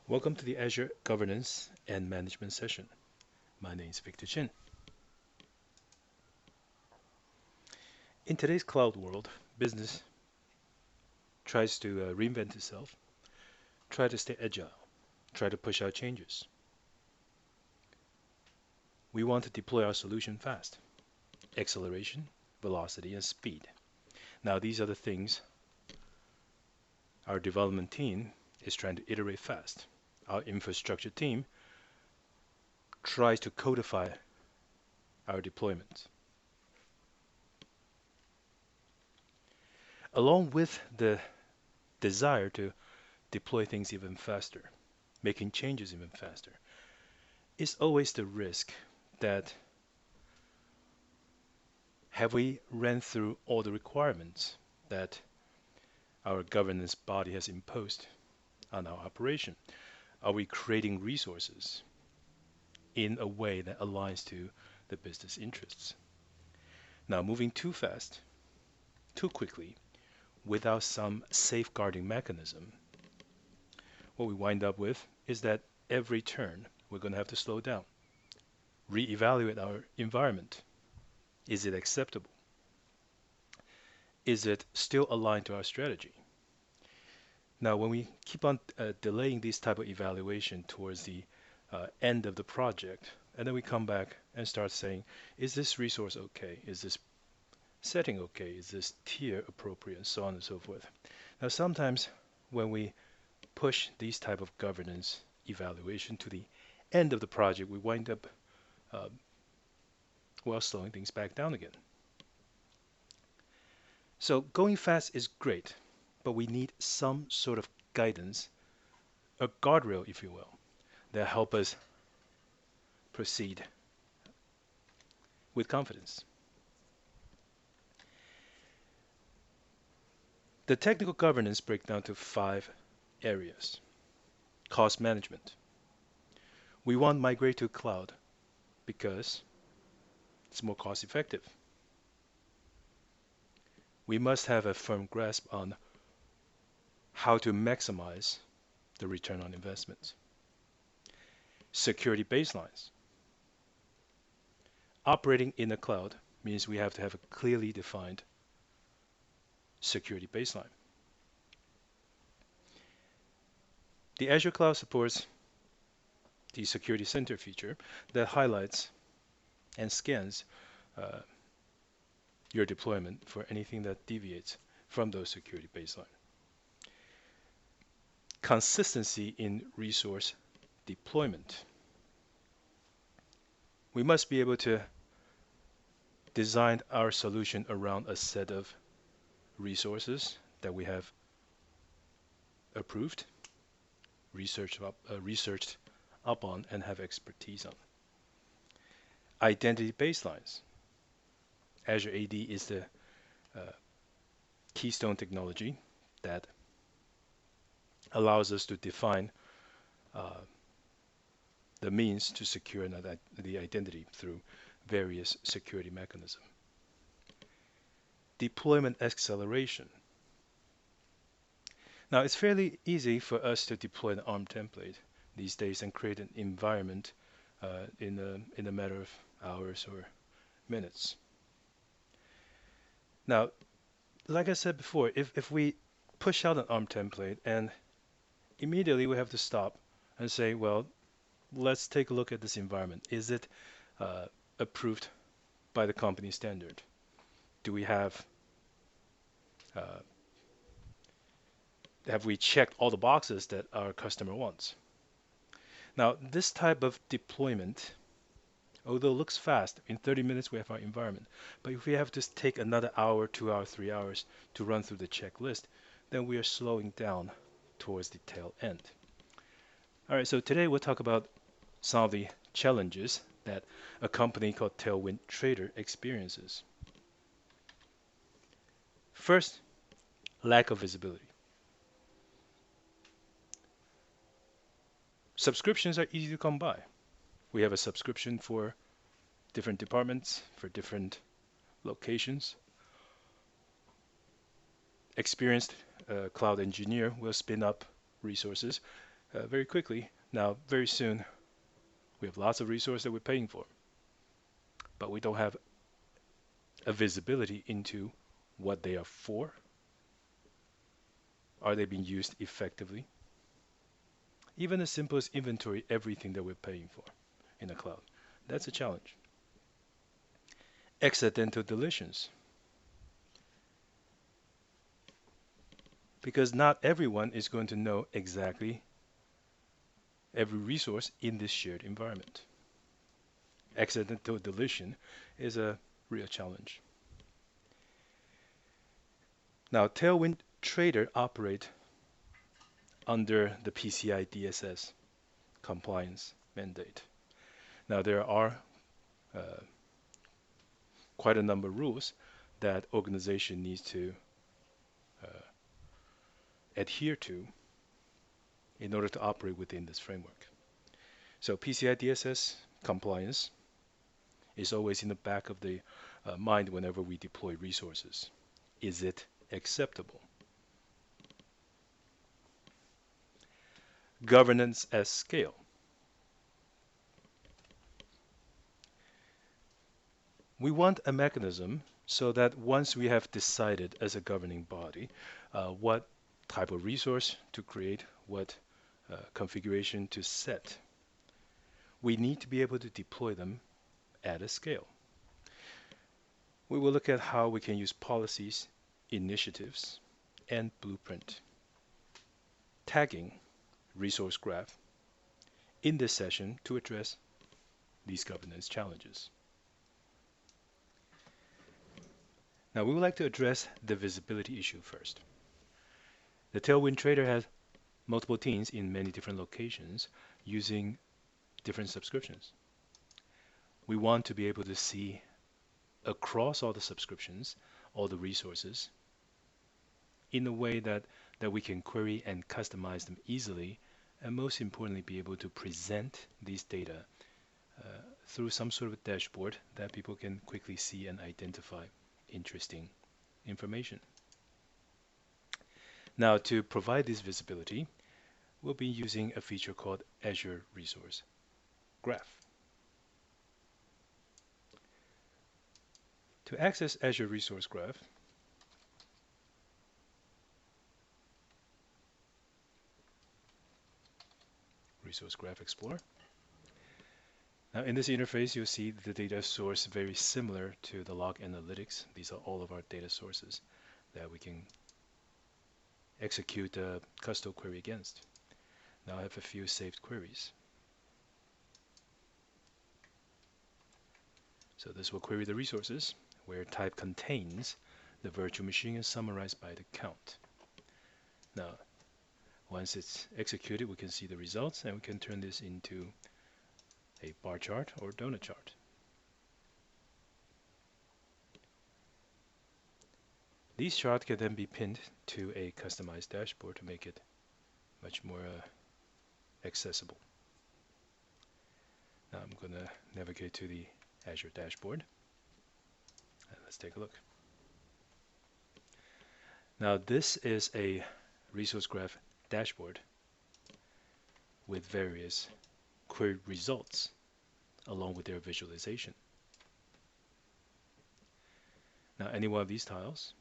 Welcome to the Azure Governance and Management session. My name is Victor Chin. In today's cloud world, business tries to reinvent itself, try to stay agile, try to push out changes. We want to deploy our solution fast. Acceleration, velocity, and speed. Now, these are the things our development team is trying to iterate fast. Our infrastructure team tries to codify our deployments. Along with the desire to deploy things even faster, making changes even faster, is always the risk that have we ran through all the requirements that our governance body has imposed on our operation? Are we creating resources in a way that aligns to the business interests? Now, moving too fast, too quickly, without some safeguarding mechanism, what we wind up with is that every turn we're going to have to slow down, reevaluate our environment. Is it acceptable? Is it still aligned to our strategy? Now, when we keep on delaying this type of evaluation towards the end of the project, and then we come back and start saying, is this resource okay? Is this setting okay? Is this tier appropriate? And so on and so forth. Now, sometimes when we push these type of governance evaluation to the end of the project, we wind up uh, slowing things back down again. So going fast is great, but we need some sort of guidance, a guardrail, if you will, that help us proceed with confidence. The technical governance breaks down to 5 areas. Cost management. We want to migrate to cloud because it's more cost effective. We must have a firm grasp on how to maximize the return on investments. Security baselines. Operating in the cloud means we have to have a clearly defined security baseline. The Azure Cloud supports the Security Center feature that highlights and scans uh, your deployment for anything that deviates from those security baseline. Consistency in resource deployment. We must be able to design our solution around a set of resources that we have approved, researched up on, and have expertise on. Identity baselines. Azure AD is the keystone technology that allows us to define the means to secure the identity through various security mechanisms. Deployment acceleration. Now, it's fairly easy for us to deploy an ARM template these days and create an environment in a matter of hours or minutes. Now, like I said before, if we push out an ARM template and immediately we have to stop and say, well, let's take a look at this environment. Is it approved by the company standard? Do we have we checked all the boxes that our customer wants? Now, this type of deployment, although it looks fast, in 30 minutes we have our environment. But if we have to take another hour, 2 hours, 3 hours to run through the checklist, then we are slowing down towards the tail end. All right, so today we'll talk about some of the challenges that a company called Tailwind Trader experiences. First, lack of visibility. Subscriptions are easy to come by. We have a subscription for different departments, for different locations. Experienced cloud engineer will spin up resources very quickly. Now, very soon, we have lots of resources that we're paying for, but we don't have a visibility into what they are for. Are they being used effectively? Even the simplest inventory, everything that we're paying for in the cloud. That's a challenge. Accidental deletions. Because not everyone is going to know exactly every resource in this shared environment. Accidental deletion is a real challenge. Now, Tailwind Trader operate under the PCI DSS compliance mandate. Now, there are quite a number of rules that organization needs to adhere to in order to operate within this framework. So PCI DSS compliance is always in the back of the mind whenever we deploy resources. Is it acceptable? Governance at scale. We want a mechanism so that once we have decided as a governing body what type of resource to create, what configuration to set, we need to be able to deploy them at a scale. We will look at how we can use policies, initiatives, and blueprint tagging resource graph in this session to address these governance challenges. Now we would like to address the visibility issue first. The Tailwind Trader has multiple teams in many different locations using different subscriptions. We want to be able to see across all the subscriptions, all the resources, in a way that we can query and customize them easily, and most importantly, be able to present these data through some sort of dashboard that people can quickly see and identify interesting information. Now, to provide this visibility, we'll be using a feature called Azure Resource Graph. To access Azure Resource Graph, Resource Graph Explorer. Now in this interface, you'll see the data source very similar to the log analytics. These are all of our data sources that we can execute a custom query against. Now I have a few saved queries. So this will query the resources where type contains the virtual machine is summarized by the count. Now, once it's executed, we can see the results and we can turn this into a bar chart or donut chart. These charts can then be pinned to a customized dashboard to make it much more accessible. Now I'm going to navigate to the Azure dashboard and let's take a look. Now this is a resource graph dashboard with various query results along with their visualization. Now any one of these tiles,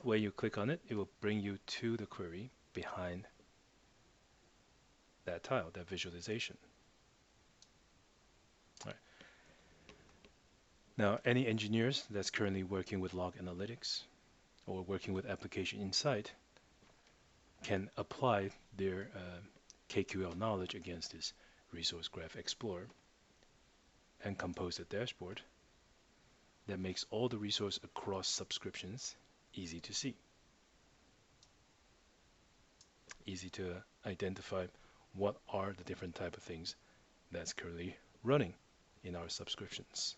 when you click on it, it will bring you to the query behind that tile, that visualization. All right. Now any engineers that's currently working with log analytics or working with application insight can apply their KQL knowledge against this Resource Graph Explorer and compose a dashboard that makes all the resource across subscriptions easy to see. Easy to identify what are the different type of things that's currently running in our subscriptions.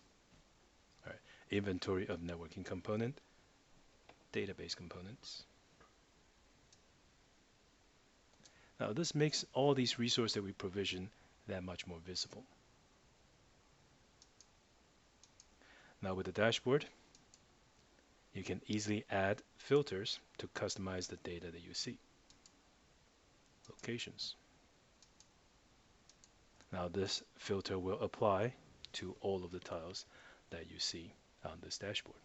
All right. Inventory of networking component, database components. Now this makes all these resources that we provision that much more visible. Now with the dashboard, you can easily add filters to customize the data that you see. locations. Now this filter will apply to all of the tiles that you see on this dashboard.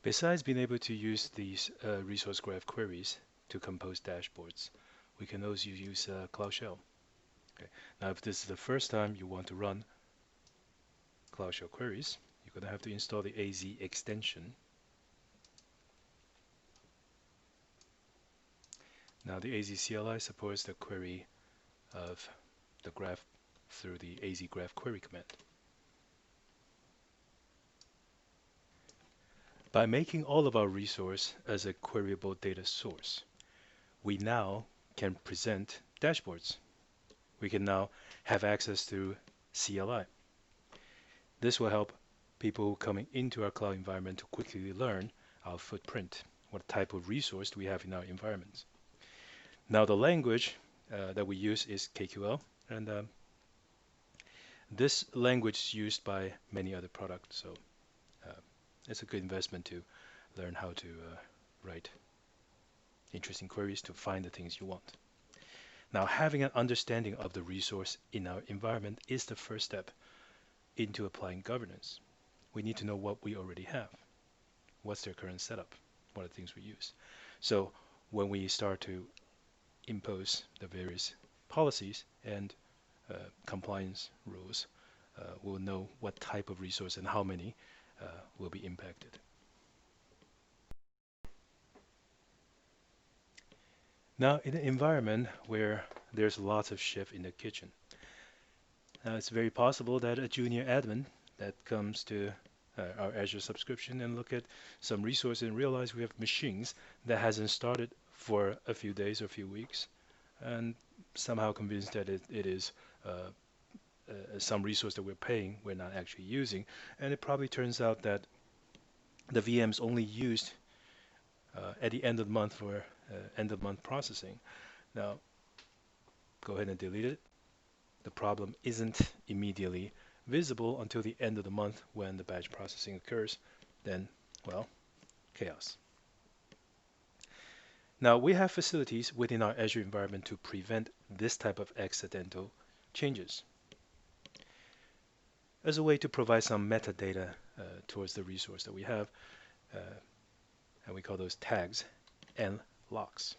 Besides being able to use these resource graph queries to compose dashboards, we can also use Cloud Shell. Okay. Now if this is the first time you want to run Cloud Shell queries, you're going to have to install the AZ extension. Now the AZ CLI supports the query of the graph through the AZ graph query command. By making all of our resource as a queryable data source, we now can present dashboards. We can now have access to CLI. This will help people coming into our cloud environment to quickly learn our footprint. What type of resource do we have in our environments? Now the language that we use is KQL, and this language is used by many other products, so it's a good investment to learn how to write interesting queries to find the things you want. Now, having an understanding of the resource in our environment is the first step into applying governance. We need to know what we already have. What's their current setup? What are the things we use? So when we start to impose the various policies and compliance rules, we'll know what type of resource and how many will be impacted. Now, in an environment where there's lots of chef in the kitchen, it's very possible that a junior admin that comes to our Azure subscription and look at some resources and realize we have machines that hasn't started for a few days or a few weeks, and somehow convinced that it is some resource that we're paying we're not actually using, and it probably turns out that the VMs only used at the end of the month for end of month processing. Now go ahead and delete it. The problem isn't immediately visible until the end of the month when the batch processing occurs. Then, well, chaos. Now we have facilities within our Azure environment to prevent this type of accidental changes, as a way to provide some metadata towards the resource that we have, and we call those tags and locks.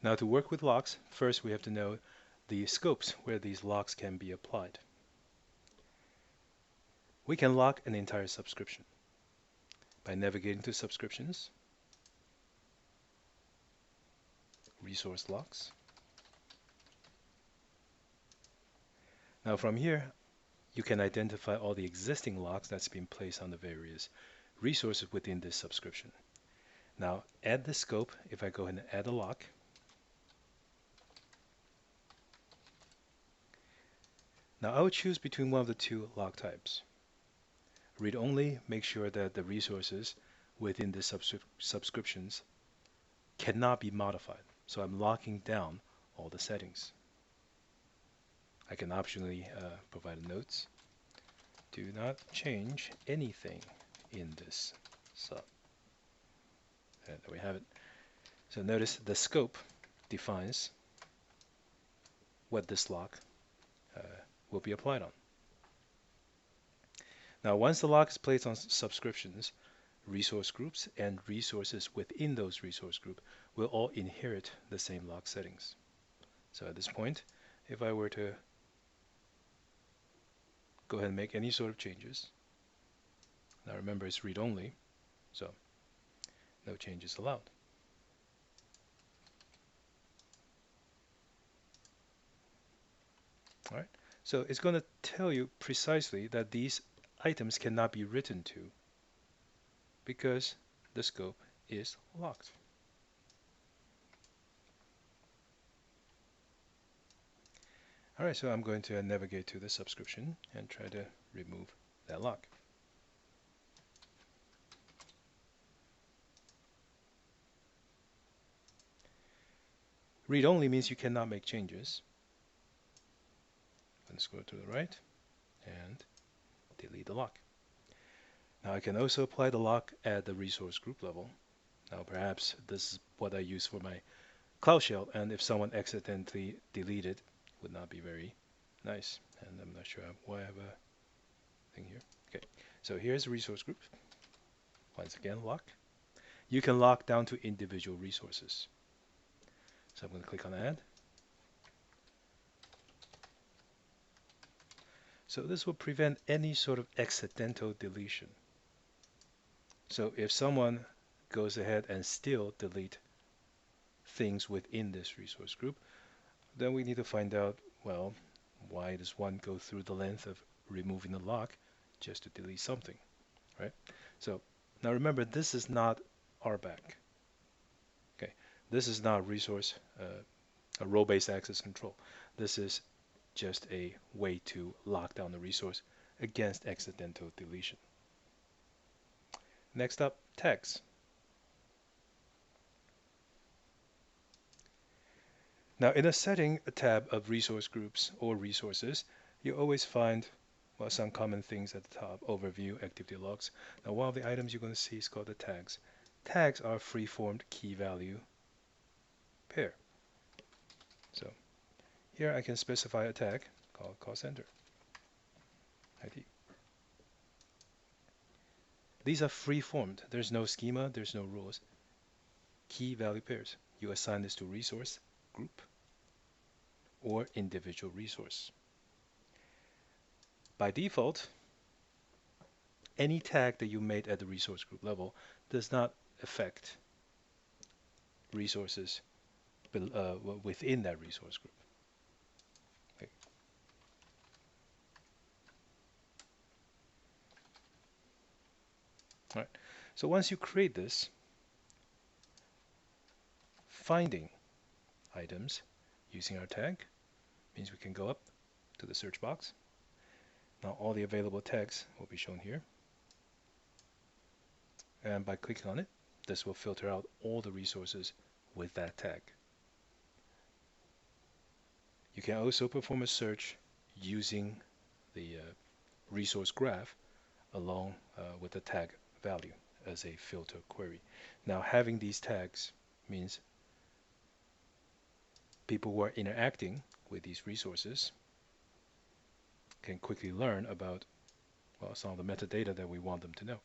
Now to work with locks, first we have to know the scopes where these locks can be applied. We can lock an entire subscription by navigating to subscriptions, resource locks. Now from here, you can identify all the existing locks that's been placed on the various resources within this subscription. Now add the scope. If I go ahead and add a lock, now I would choose between one of the two lock types. Read only, make sure that the resources within the subscriptions cannot be modified. So I'm locking down all the settings. I can optionally provide notes. Do not change anything in this sub. And there we have it. So notice the scope defines what this lock will be applied on. Now once the lock is placed on subscriptions, resource groups and resources within those resource group will all inherit the same lock settings. So at this point, if I were to go ahead and make any sort of changes, now remember it's read only, so no changes allowed. All right, so it's going to tell you precisely that these items cannot be written to because the scope is locked. All right, so I'm going to navigate to the subscription and try to remove that lock. Read only means you cannot make changes. Let's go to the right and delete the lock. Now I can also apply the lock at the resource group level. Now perhaps this is what I use for my Cloud Shell, and if someone accidentally deleted, it would not be very nice. And I'm not sure why I have a thing here. Okay, so here's the resource group. Once again, lock. You can lock down to individual resources. So I'm going to click on Add. So this will prevent any sort of accidental deletion. So if someone goes ahead and still delete things within this resource group, then we need to find out, well, why does one go through the length of removing the lock just to delete something, right? So now remember, this is not RBAC. Okay, this is not resource, a role-based access control. This is just a way to lock down the resource against accidental deletion. Next up, tags. Now in a setting tab of resource groups or resources, you always find, well, some common things at the top: overview, activity logs. Now one of the items you're going to see is called the tags. Tags are free-formed key value pair. So here I can specify a tag called call center ID. These are free-formed. There's no schema, there's no rules. Key value pairs. You assign this to resource, group, or individual resource. By default, any tag that you made at the resource group level does not affect resources within that resource group. Okay. All right. So once you create this, finding items using our tag means we can go up to the search box. Now all the available tags will be shown here. And by clicking on it, this will filter out all the resources with that tag. You can also perform a search using the resource graph along with the tag value as a filter query. Now having these tags means people who are interacting with these resources can quickly learn about, well, some of the metadata that we want them to know.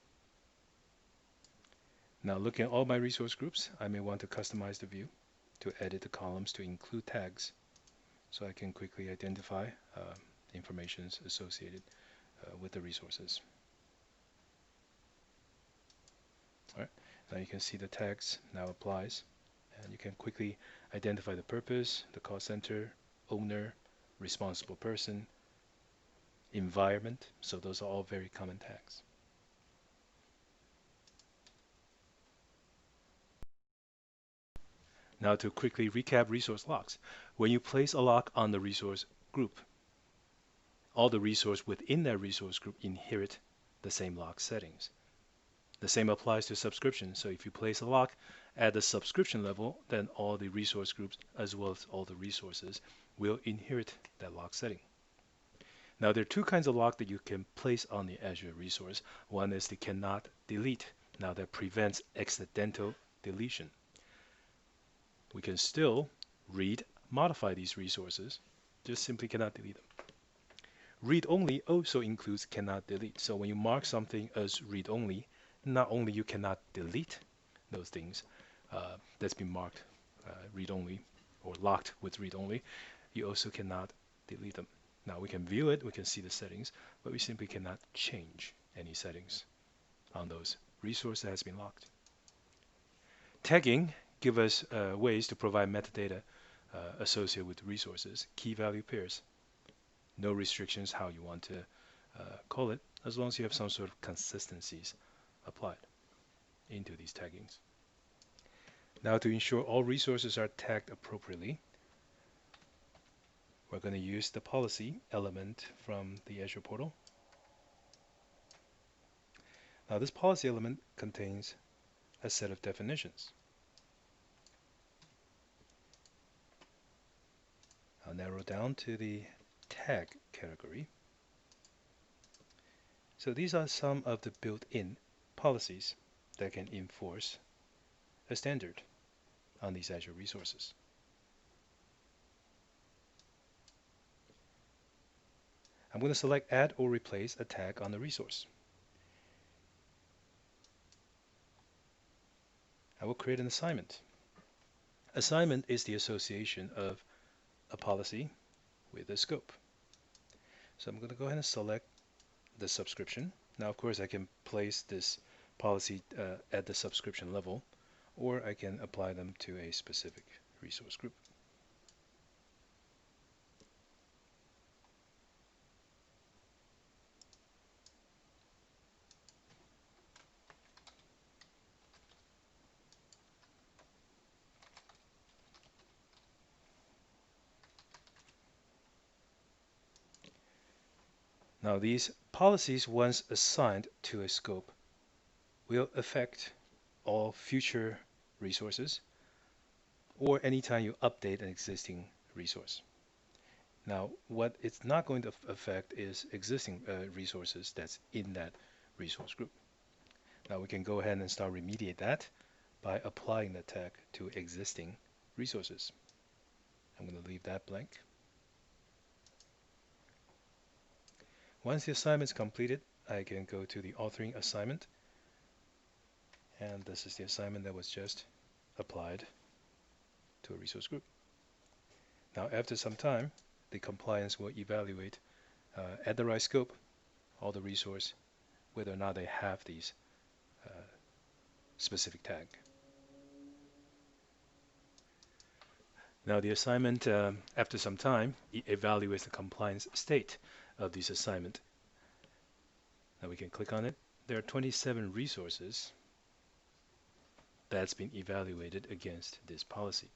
Now looking at all my resource groups, I may want to customize the view to edit the columns to include tags so I can quickly identify information associated with the resources. All right. Now you can see the tags now applies, and you can quickly identify the purpose, the call center, owner, responsible person, environment. So those are all very common tags. Now to quickly recap resource locks. When you place a lock on the resource group, all the resources within that resource group inherit the same lock settings. The same applies to subscription. So if you place a lock at the subscription level, then all the resource groups as well as all the resources will inherit that lock setting. Now there are two kinds of lock that you can place on the Azure resource. One is the cannot delete. Now that prevents accidental deletion. We can still read, modify these resources, just simply cannot delete them. Read-only also includes cannot delete. So when you mark something as read-only, not only you cannot delete those things that's been marked read-only or locked with read-only, you also cannot delete them. Now we can view it, we can see the settings, but we simply cannot change any settings on those resources that has been locked. Tagging give us ways to provide metadata associated with resources, key value pairs. No restrictions how you want to call it, as long as you have some sort of consistencies applied into these taggings. Now to ensure all resources are tagged appropriately, we're going to use the policy element from the Azure portal. Now this policy element contains a set of definitions. I'll narrow down to the tag category. So these are some of the built-in policies that can enforce a standard on these Azure resources. I'm going to select Add or Replace a tag on the resource. I will create an assignment. Assignment is the association of a policy with a scope. So I'm going to go ahead and select the subscription. Now, of course, I can place this policy at the subscription level, or I can apply them to a specific resource group. Now, these policies, once assigned to a scope, will affect all future resources or anytime you update an existing resource. Now, what it's not going to affect is existing resources that's in that resource group. Now, we can go ahead and start remediate that by applying the tag to existing resources. I'm going to leave that blank. Once the assignment is completed, I can go to the authoring assignment, and this is the assignment that was just applied to a resource group. Now, after some time, the compliance will evaluate at the right scope all the resource, whether or not they have these specific tag. Now, the assignment, after some time, evaluates the compliance state of this assignment. Now we can click on it. There are 27 resources that's been evaluated against this policy.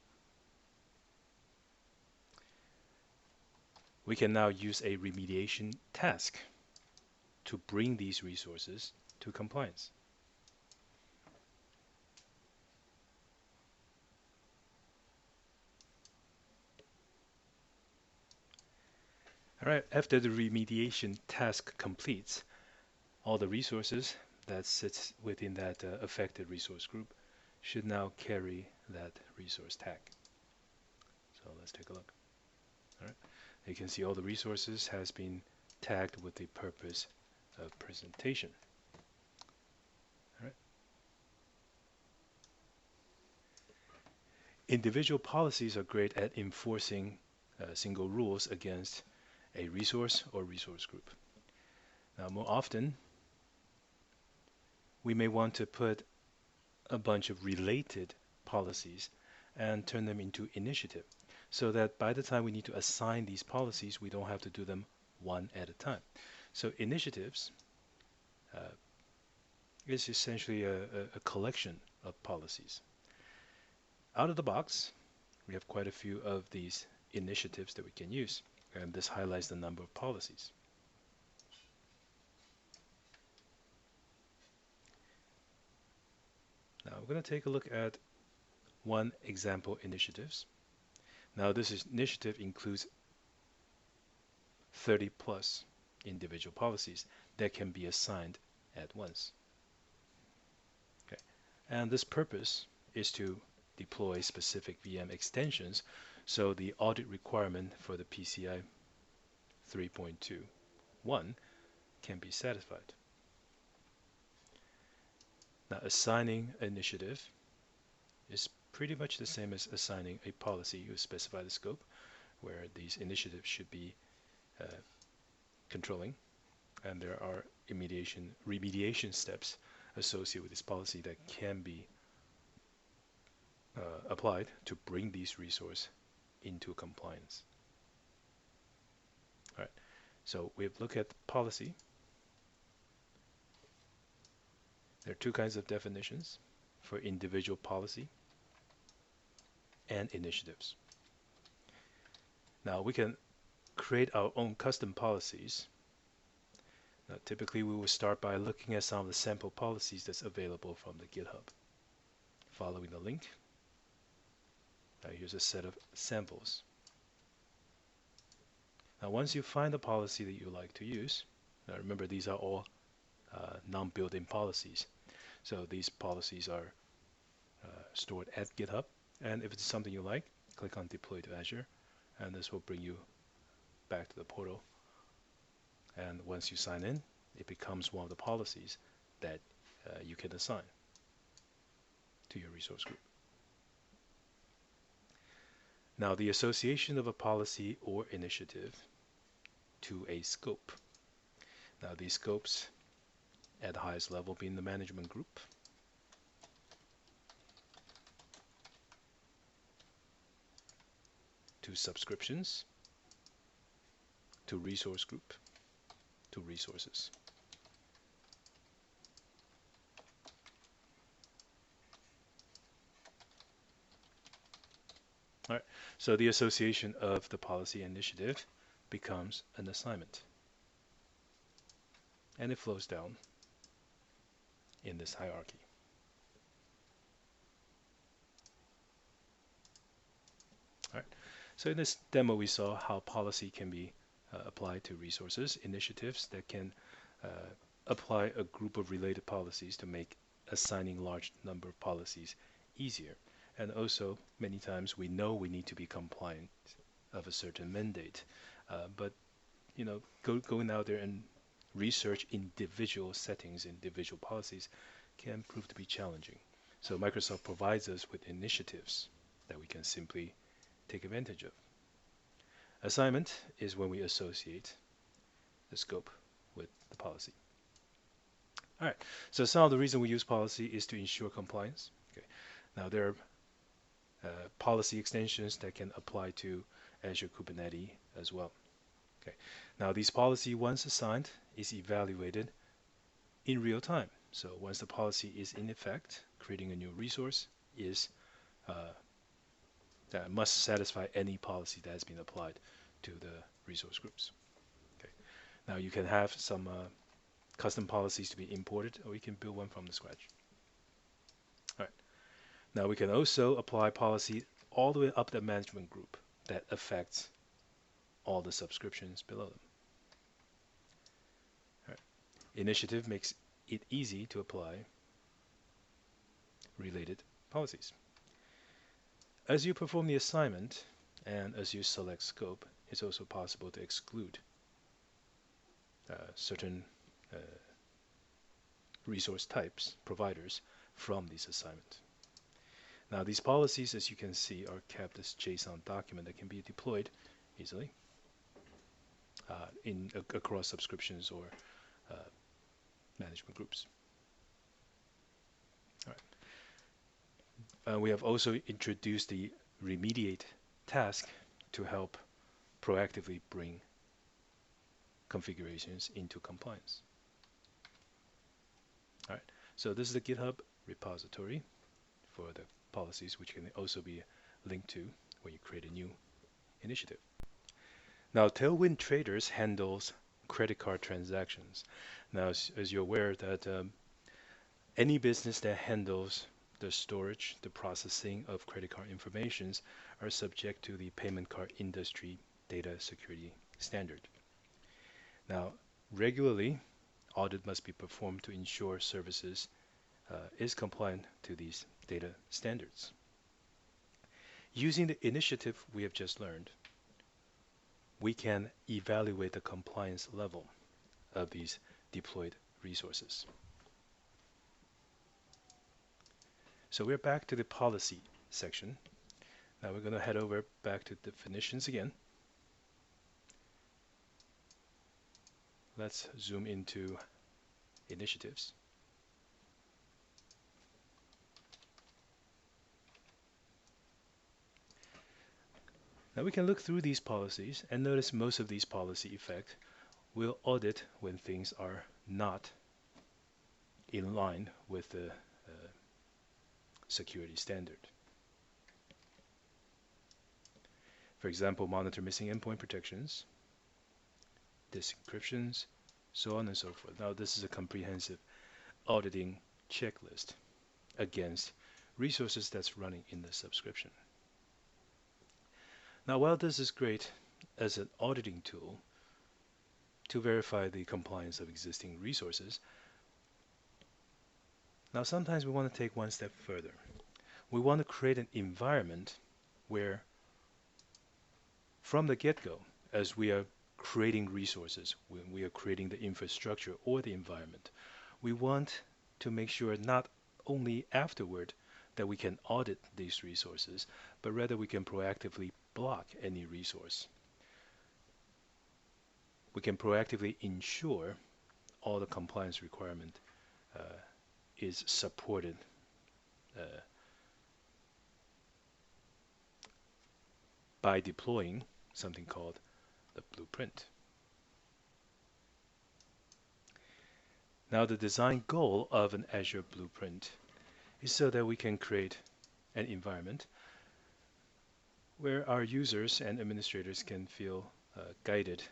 We can now use a remediation task to bring these resources to compliance. All right, after the remediation task completes, all the resources that sits within that affected resource group should now carry that resource tag. So let's take a look. All right, you can see all the resources has been tagged with the purpose of presentation. All right. Individual policies are great at enforcing single rules against a resource or resource group. Now, more often, we may want to put a bunch of related policies and turn them into initiative, so that by the time we need to assign these policies, we don't have to do them one at a time. So initiatives is essentially a collection of policies. Out of the box, we have quite a few of these initiatives that we can use, and this highlights the number of policies. Now we're going to take a look at one example initiatives. Now this initiative includes 30 plus individual policies that can be assigned at once. Okay. And this purpose is to deploy specific VM extensions so the audit requirement for the PCI 3.2.1 can be satisfied. Now, assigning initiative is pretty much the same as assigning a policy. You specify the scope where these initiatives should be controlling, and there are remediation steps associated with this policy that can be applied to bring these resources into compliance. All right, so we've looked at policy. There are two kinds of definitions for individual policy and initiatives. Now we can create our own custom policies. Now, typically we will start by looking at some of the sample policies that's available from the GitHub. Following the link, now here's a set of samples. Now once you find the policy that you like to use, now remember these are all non-built-in policies. So these policies are stored at GitHub, and if it's something you like, click on Deploy to Azure, and this will bring you back to the portal. And once you sign in, it becomes one of the policies that you can assign to your resource group. Now, the association of a policy or initiative to a scope. Now, these scopes at the highest level being the management group, to subscriptions, to resource group, to resources. All right, so the association of the policy initiative becomes an assignment, and it flows down in this hierarchy. All right, so in this demo we saw how policy can be applied to resources, initiatives that can apply a group of related policies to make assigning large number of policies easier. And also, many times we know we need to be compliant of a certain mandate, but going out there and research individual settings, individual policies can prove to be challenging. So Microsoft provides us with initiatives that we can simply take advantage of. Assignment is when we associate the scope with the policy. All right, so some of the reason we use policy is to ensure compliance. Okay, now there are policy extensions that can apply to Azure Kubernetes as well. Okay, now these policy once assigned is evaluated in real time. So once the policy is in effect, creating a new resource is that must satisfy any policy that has been applied to the resource groups. Okay, now you can have some custom policies to be imported, or you can build one from the scratch. All right. Now we can also apply policy all the way up the management group that affects all the subscriptions below them. All right. Initiative makes it easy to apply related policies. As you perform the assignment and as you select scope, it's also possible to exclude certain resource types, providers, from these assignments. Now these policies, as you can see, are kept as JSON document that can be deployed easily across subscriptions or management groups. All right. We have also introduced the remediate task to help proactively bring configurations into compliance. All right, so this is the GitHub repository for the policies, which can also be linked to when you create a new initiative. Now, Tailwind Traders handles credit card transactions. Now, as you're aware that any business that handles the storage, the processing of credit card informations are subject to the payment card industry data security standard. Now, regularly, audit must be performed to ensure services is compliant to these data standards. Using the initiative we have just learned, we can evaluate the compliance level of these deployed resources. So we're back to the policy section. Now we're going to head over back to definitions again. Let's zoom into initiatives. Now we can look through these policies and notice most of these policy effects will audit when things are not in line with the security standard. For example, monitor missing endpoint protections, disk encryptions, so on and so forth. Now this is a comprehensive auditing checklist against resources that's running in the subscription. Now while this is great as an auditing tool to verify the compliance of existing resources, Now, sometimes we want to take one step further. We want to create an environment where, from the get-go, as we are creating resources, when we are creating the infrastructure or the environment, we want to make sure not only afterward that we can audit these resources, but rather we can proactively block any resource. We can proactively ensure all the compliance requirement is supported by deploying something called the blueprint. Now, the design goal of an Azure blueprint is so that we can create an environment where our users and administrators can feel guided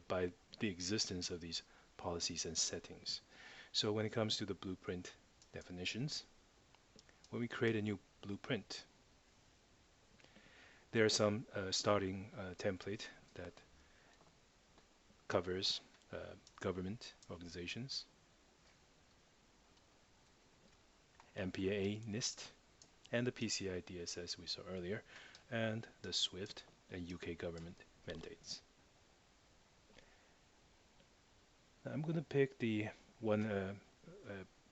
by the existence of these policies and settings. So when it comes to the blueprint definitions, when we create a new blueprint, there are some starting template that covers government organizations, MPAA, NIST, and the PCI DSS we saw earlier, and the SWIFT and UK government mandates. Now I'm going to pick the one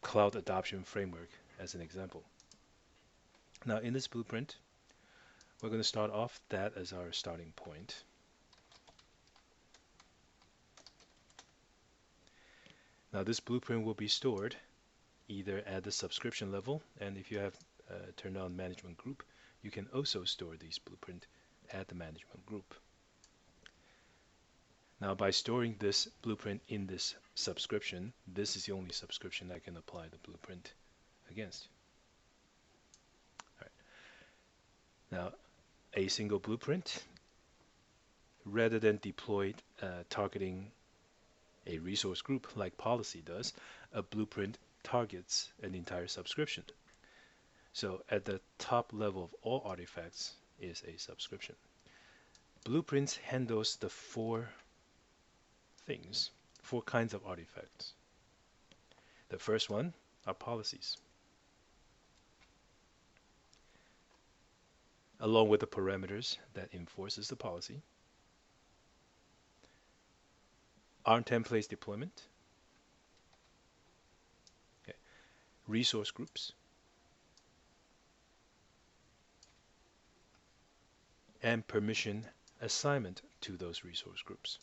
cloud adoption framework as an example. Now in this blueprint, we're going to start off that as our starting point. Now this blueprint will be stored either at the subscription level, and if you have turned on management group, you can also store these blueprint at the management group. Now by storing this blueprint in this subscription, this is the only subscription I can apply the blueprint against. All right. Now a single blueprint, rather than deploy targeting a resource group like policy does, a blueprint targets an entire subscription. So at the top level of all artifacts is a subscription. Blueprints handles the four kinds of artifacts. The first one are policies, along with the parameters that enforces the policy. ARM templates deployment, okay. Resource groups, and permission assignment to those resource groups,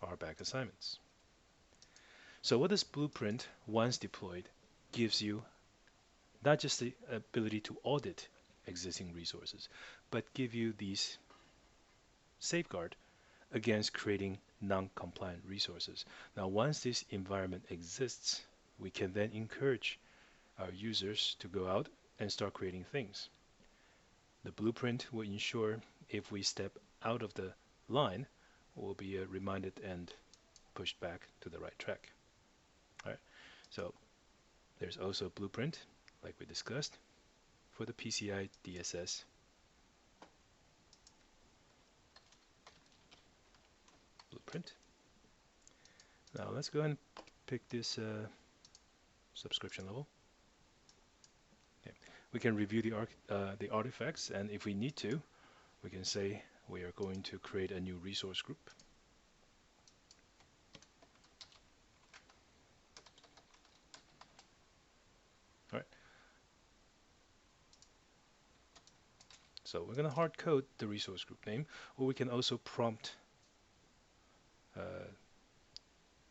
RBAC assignments. So what this blueprint, once deployed, gives you not just the ability to audit existing resources, but give you these safeguard against creating non-compliant resources. Now, once this environment exists, we can then encourage our users to go out and start creating things. The blueprint will ensure if we step out of the line, we'll be reminded and pushed back to the right track. All right. So there's also a blueprint, like we discussed, for the PCI DSS blueprint. Now let's go ahead and pick this subscription level. Okay. We can review the artifacts, and if we need to, we can say we are going to create a new resource group. All right. So we're going to hard code the resource group name, or we can also prompt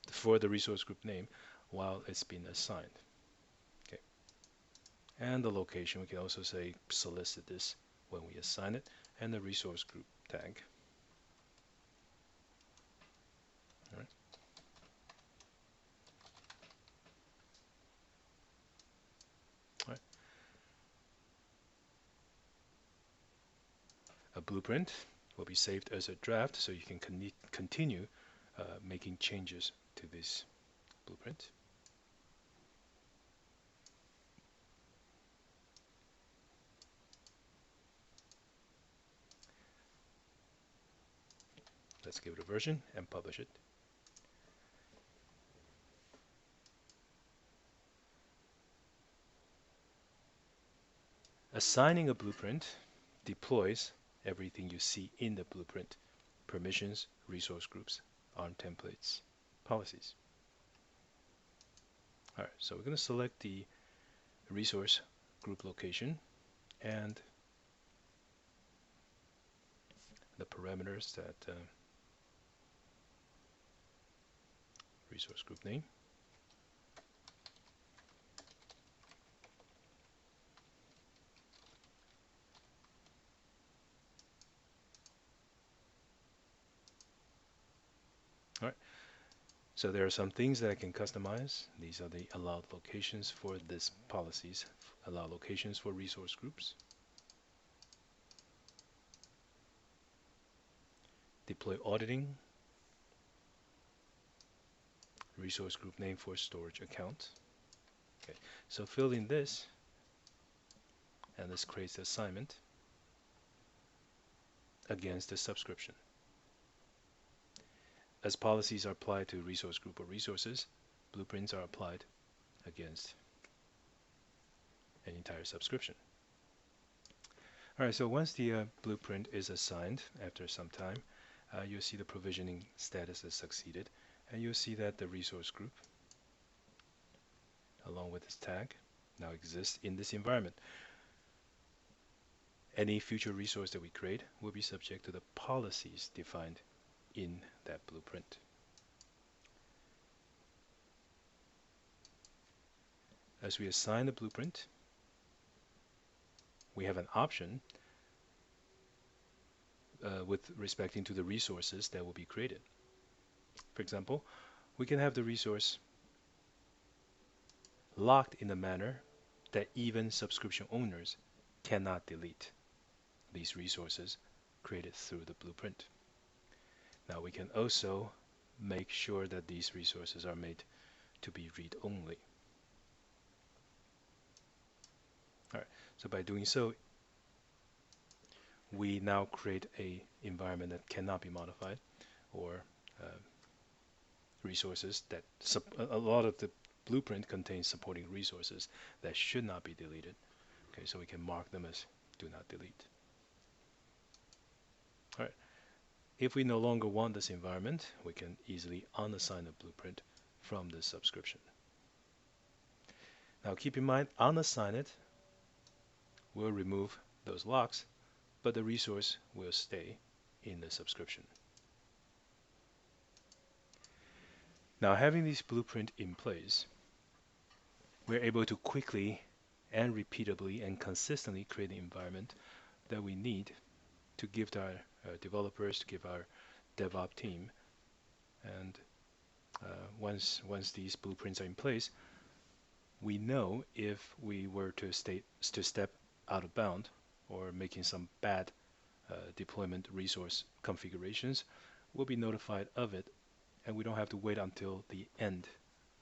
for the resource group name while it's been assigned. Okay. And the location, we can also say solicit this when we assign it, and the resource group tag. All right. All right. A blueprint will be saved as a draft, so you can continue making changes to this blueprint. Let's give it a version and publish it. Assigning a blueprint deploys everything you see in the blueprint: permissions, resource groups, ARM templates, policies. All right, so we're going to select the resource group location and the parameters that resource group name. All right, so there are some things that I can customize. These are the allowed locations for this policies, allow locations for resource groups. Deploy auditing, resource group name for storage account. Okay, so fill in this, and this creates the assignment against the subscription. As policies are applied to resource group or resources, blueprints are applied against an entire subscription. All right, so once the blueprint is assigned after some time, you'll see the provisioning status has succeeded, and you'll see that the resource group, along with its tag, now exists in this environment. Any future resource that we create will be subject to the policies defined in that blueprint. As we assign the blueprint, we have an option with respecting to the resources that will be created. For example, we can have the resource locked in a manner that even subscription owners cannot delete these resources created through the blueprint. Now we can also make sure that these resources are made to be read-only. All right, so by doing so, we now create a environment that cannot be modified, or resources that a lot of the blueprint contains supporting resources that should not be deleted. Okay, so we can mark them as do not delete. All right. If we no longer want this environment, we can easily unassign a blueprint from this subscription. Now keep in mind, unassign it will remove those locks, but the resource will stay in the subscription. Now having this blueprint in place, we're able to quickly and repeatably and consistently create the environment that we need to give to our developers, to give our DevOps team. And once these blueprints are in place, we know if we were to step out of bound or making some bad deployment resource configurations, we'll be notified of it, and we don't have to wait until the end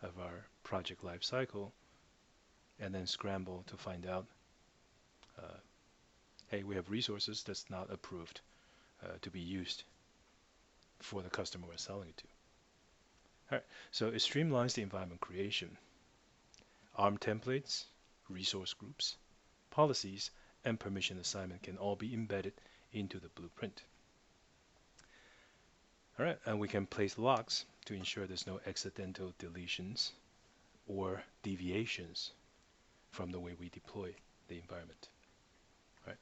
of our project life cycle and then scramble to find out, hey, we have resources that's not approved to be used for the customer we're selling it to. All right, so it streamlines the environment creation. ARM templates, resource groups, policies, and permission assignment can all be embedded into the blueprint. All right, and we can place locks to ensure there's no accidental deletions or deviations from the way we deploy the environment. All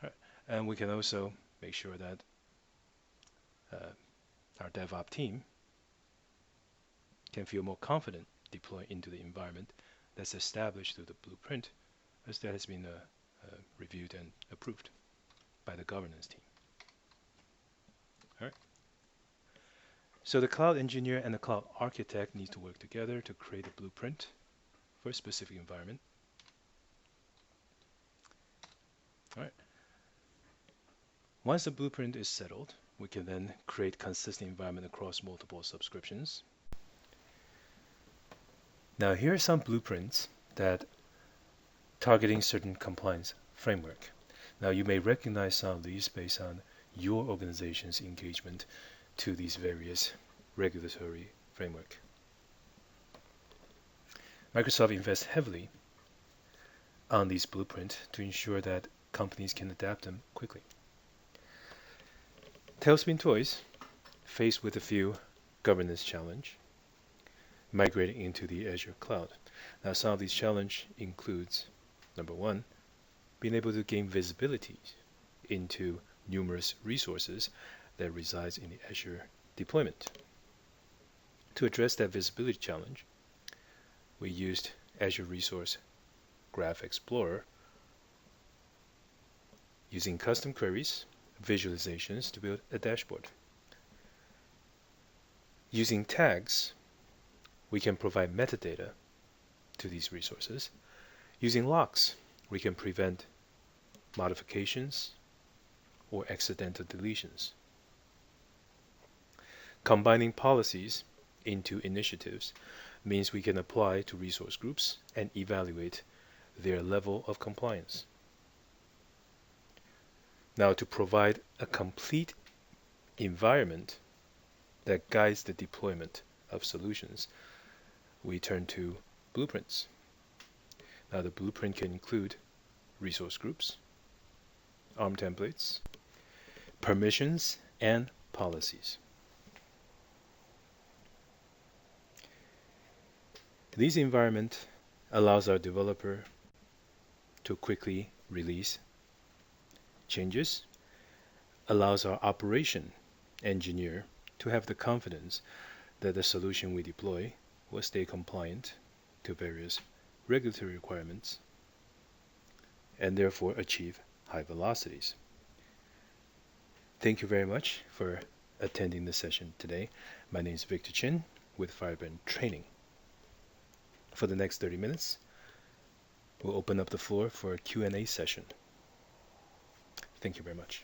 right, and we can also make sure that our DevOps team can feel more confident deploying into the environment that's established through the blueprint, as that has been reviewed and approved by the governance team. All right. So the cloud engineer and the cloud architect need to work together to create a blueprint for a specific environment. All right. Once the blueprint is settled, we can then create consistent environment across multiple subscriptions. Now here are some blueprints that targeting certain compliance framework. Now you may recognize some of these based on your organization's engagement to these various regulatory framework. Microsoft invests heavily on these blueprints to ensure that companies can adapt them quickly. Tailspin Toys, faced with a few governance challenge, migrating into the Azure cloud. Now, some of these challenges includes, number one, being able to gain visibility into numerous resources that resides in the Azure deployment. To address that visibility challenge, we used Azure Resource Graph Explorer using custom queries, visualizations to build a dashboard. Using tags, we can provide metadata to these resources. Using locks, we can prevent modifications or accidental deletions. Combining policies into initiatives means we can apply to resource groups and evaluate their level of compliance. Now, to provide a complete environment that guides the deployment of solutions, we turn to blueprints. Now, the blueprint can include resource groups, ARM templates, permissions, and policies. This environment allows our developer to quickly release changes, allows our operation engineer to have the confidence that the solution we deploy will stay compliant to various regulatory requirements and therefore achieve high velocities. Thank you very much for attending the session today. My name is Victor Chin with Firebrand Training. For the next 30 minutes, we'll open up the floor for a Q&A session. Thank you very much.